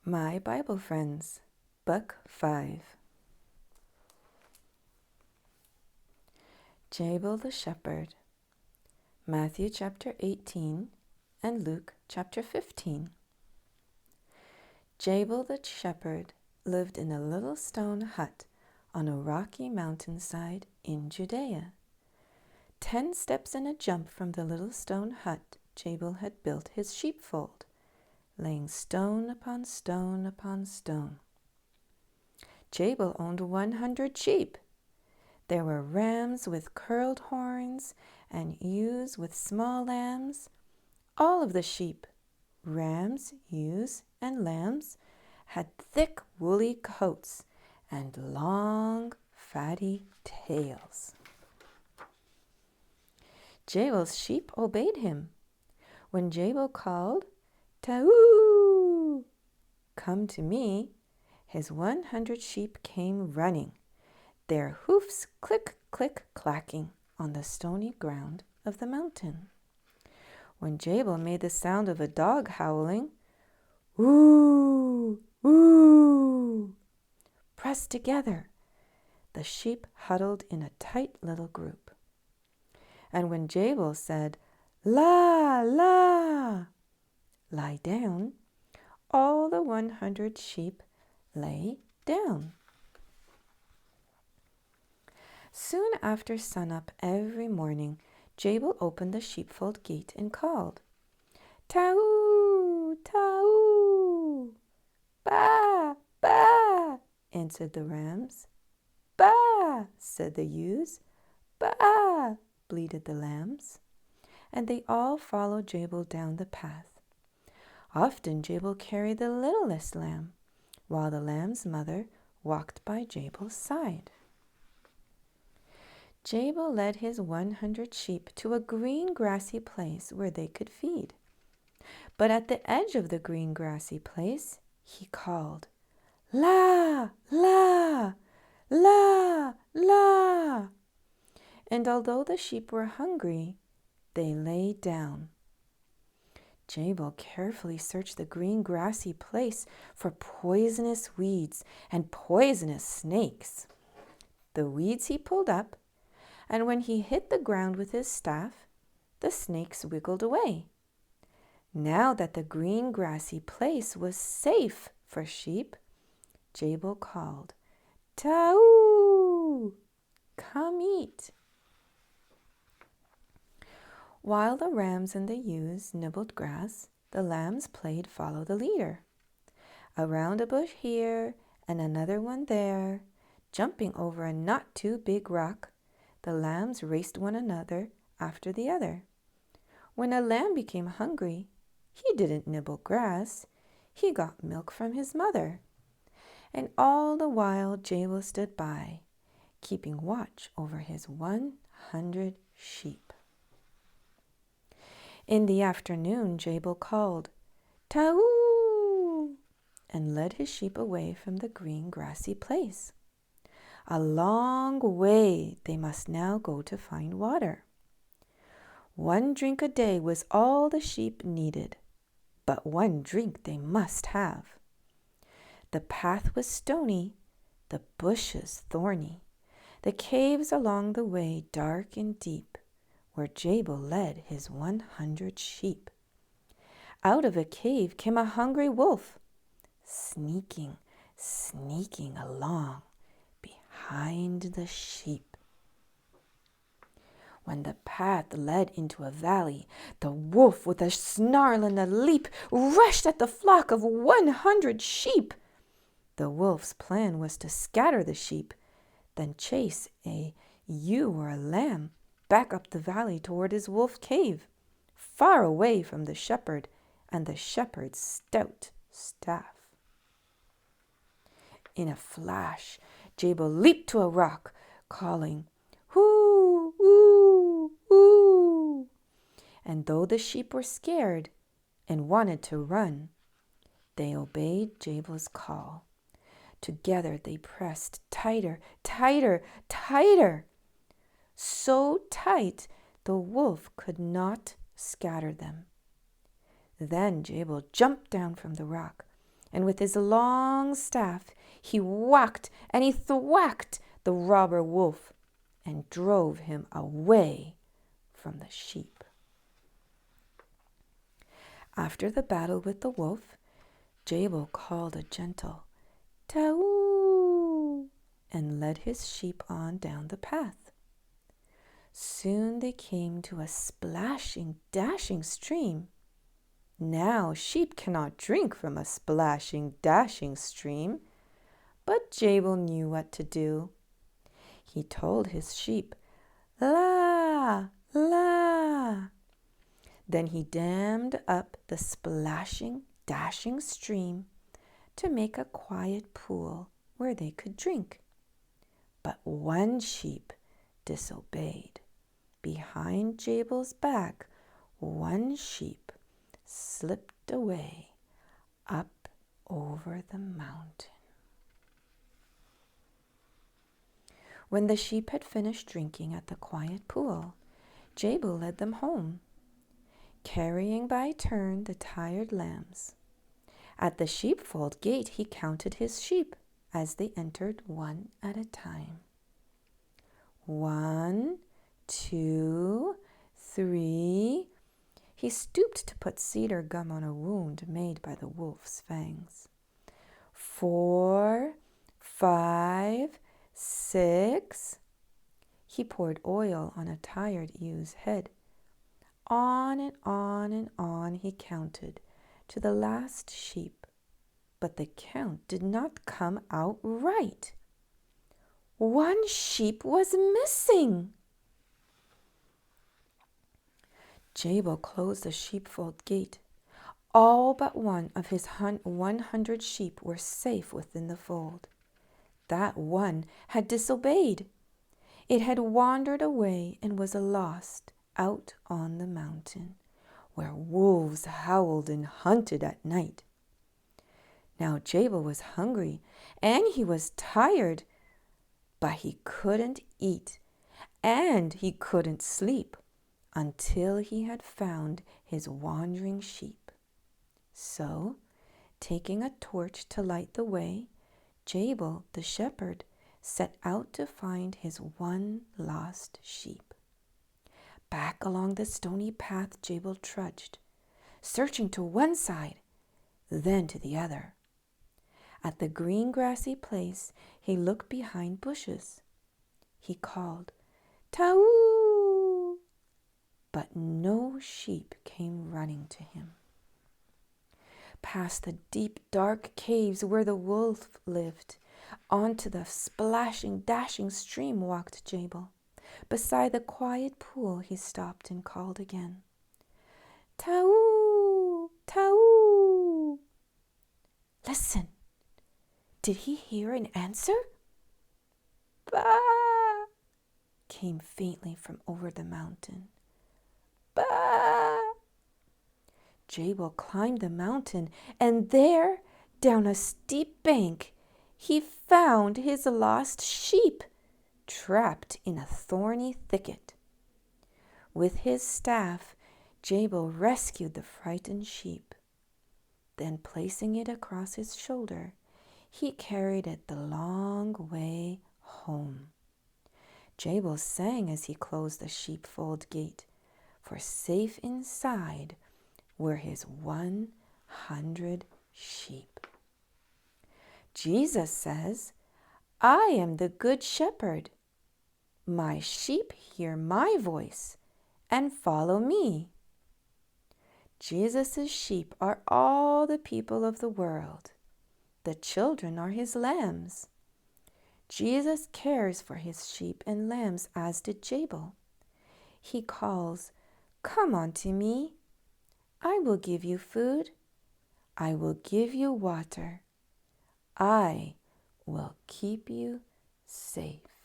My Bible Friends, Book 5. Jabal the Shepherd, Matthew chapter 18 and Luke chapter 15. Jabal the shepherd lived in a little stone hut on a rocky mountainside in Judea. 10 steps and a jump from the little stone hut, Jabal had built his sheepfold, laying stone upon stone upon stone. Jabal owned 100 sheep. There were rams with curled horns and ewes with small lambs. All of the sheep, rams, ewes, and lambs had thick woolly coats and long, fatty tails. Jabal's sheep obeyed him. When Jabal called, "Taú, come to me," his 100 sheep came running, their hoofs click, click, clacking on the stony ground of the mountain. When Jabal made the sound of a dog howling, "Woo, woo," pressed together, the sheep huddled in a tight little group. And when Jabal said, "La, la," lie down, all the 100 sheep lay down. Soon after sunup every morning, Jabal opened the sheepfold gate and called, "Taú, taú." "Ba, ba," answered the rams. "Ba," said the ewes. "Ba," bleated the lambs. And they all followed Jabal down the path. Often Jabal carried the littlest lamb, while the lamb's mother walked by Jabal's side. Jabal led his 100 sheep to a green grassy place where they could feed. But at the edge of the green grassy place, he called, "La, la, la, la." And although the sheep were hungry, they lay down. Jabal carefully searched the green grassy place for poisonous weeds and poisonous snakes. The weeds he pulled up, and when he hit the ground with his staff, the snakes wiggled away. Now that the green grassy place was safe for sheep, Jabal called, "Taú, come eat." While the rams and the ewes nibbled grass, the lambs played follow the leader. Around a bush here and another one there, jumping over a not too big rock, the lambs raced one another after the other. When a lamb became hungry, he didn't nibble grass, he got milk from his mother. And all the while Jabal stood by, keeping watch over his 100 sheep. In the afternoon, Jabal called, "Taú," and led his sheep away from the green grassy place. A long way they must now go to find water. 1 drink a day was all the sheep needed, but 1 drink they must have. The path was stony, the bushes thorny, the caves along the way dark and deep, where Jabal led his 100 sheep. Out of a cave came a hungry wolf, sneaking, sneaking along behind the sheep. When the path led into a valley, the wolf, with a snarl and a leap, rushed at the flock of 100 sheep. The wolf's plan was to scatter the sheep, then chase a ewe or a lamb back up the valley toward his wolf cave, far away from the shepherd and the shepherd's stout staff. In a flash, Jabal leaped to a rock, calling, "Hoo, ooh, ooh." And though the sheep were scared and wanted to run, they obeyed Jabal's call. Together they pressed tighter, tighter, tighter. So tight the wolf could not scatter them. Then Jabal jumped down from the rock. and with his long staff he whacked and he thwacked the robber wolf and drove him away from the sheep. After the battle with the wolf, Jabal called a gentle "Taoo" and led his sheep on down the path. Soon they came to a splashing, dashing stream. Now sheep cannot drink from a splashing, dashing stream, but Jabal knew what to do. He told his sheep, "La, la." Then he dammed up the splashing, dashing stream to make a quiet pool where they could drink. But one sheep disobeyed. Behind Jabal's back, one sheep slipped away up over the mountain. When the sheep had finished drinking at the quiet pool, Jabal led them home, carrying by turn the tired lambs. At the sheepfold gate he counted his sheep as they entered one at a time. 1, 2, 3. He stooped to put cedar gum on a wound made by the wolf's fangs. 4, 5, 6. He poured oil on a tired ewe's head. On and on and on he counted to the last sheep, but the count did not come out right. One sheep was missing. Jabal closed the sheepfold gate. All but one of his 100 sheep were safe within the fold. That one had disobeyed. It had wandered away and was lost out on the mountain, where wolves howled and hunted at night. Now Jabal was hungry and he was tired, but he couldn't eat and he couldn't sleep until he had found his wandering sheep. So, taking a torch to light the way, Jabal the shepherd set out to find his one lost sheep. Back along the stony path Jabal trudged, searching to one side, then to the other. At the green grassy place, he looked behind bushes. He called, "Taoo!" but no sheep came running to him. Past the deep, dark caves where the wolf lived, onto the splashing, dashing stream walked Jabal. Beside the quiet pool, he stopped and called again, "Taoo! Taoo!" Listen! Did he hear an answer? "Bah!" came faintly from over the mountain. "Bah!" Jabal climbed the mountain, and there, down a steep bank, he found his lost sheep, trapped in a thorny thicket. With his staff, Jabal rescued the frightened sheep. Then, placing it across his shoulder, he carried it the long way home. Jabal sang as he closed the sheepfold gate, for safe inside were his 100 sheep. Jesus says, "I am the good shepherd. My sheep hear my voice and follow me." Jesus' sheep are all the people of the world. The children are his lambs. Jesus cares for his sheep and lambs, as did Jabal. He calls, "Come unto me. I will give you food. I will give you water. I will keep you safe."